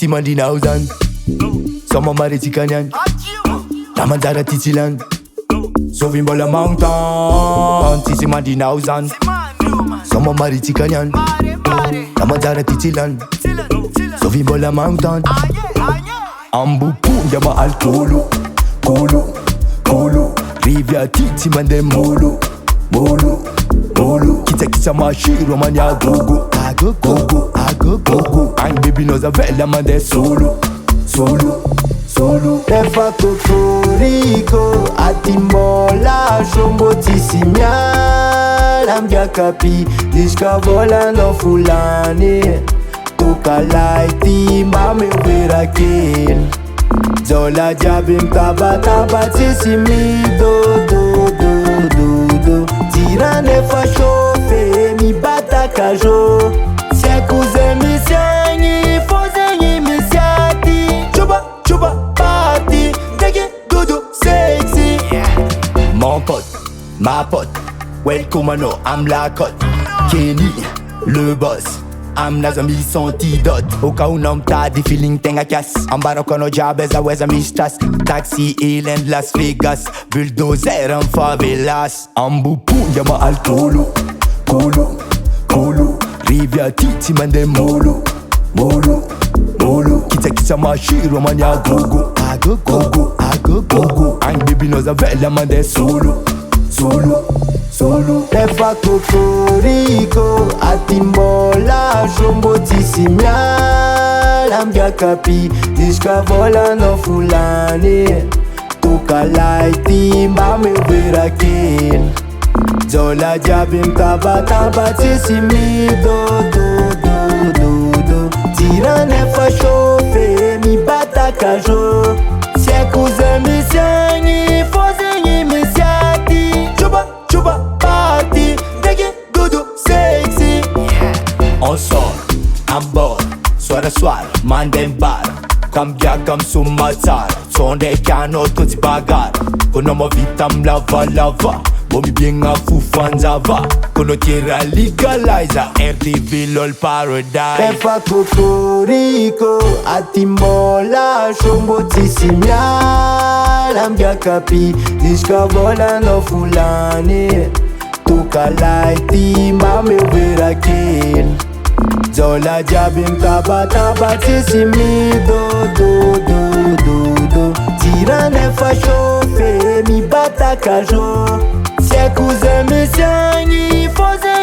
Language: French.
Titi mandi nauzan Sama mariti kanyan Tamanzara titilan Sovimbola mountain Titi mandi nauzan Sama mariti kanyan Tamanzara titilan Sovimbola mountain Ambupu yama alkolo Kolo Kolo Rivia titi mande molo Molo Molo Kita mashiro manya gogo Gogo Gogo Ang baby knows a vela mande solo Solo Nefa kokoriko Atimbola Shombo tisimia Lambia kapi Dishka vola no fulani Toka laiti Mame uvera kill Zola jabim taba tisimi do Tira nefa chofe Mi bata kajo Sekuze misiani Fozenyi misiati Chuba party Take it dodo sexy Mon pote, ma pote Welcome I know I'm la cote Kenny, le boss I'm Nazami antidote Au cas où non t'as des feelings t'en à casse En bas non no job as a wes a mistas Taxi Island Las Vegas Bulldozer en favelas Ambupu yama alkolo Kolo Rivia titi mande molo Kita mashiro manya gogo Gogo Ang baby knows a vela mande solo Nefa kokoriko Atimbola Shombo tisimia Lambia kapi Dishka vola no fulani Toka laiti Mame uvera kill Zola jabim taba tisimi do Tira nefa chofe Mi bata kajo Sekuze misiani Fozenyi misiati Chuba party Take it dodo sexy On sort, en bord Soir à soir, mandem bar Comme gars comme sous matar Son des canaux tout y bagarre Kono mo vitam lava Bomi bien a fufanzava Kono tira legalizer RTV lol paradise Nefa kokoriko Atimbola Shombo tisimia Lambia kapi Dishka vola no fulani Toka laiti Mame uvera kill Zola jabim taba tisimi do Tira nefa chofe Mi bata kajo Sekuze misiani Foze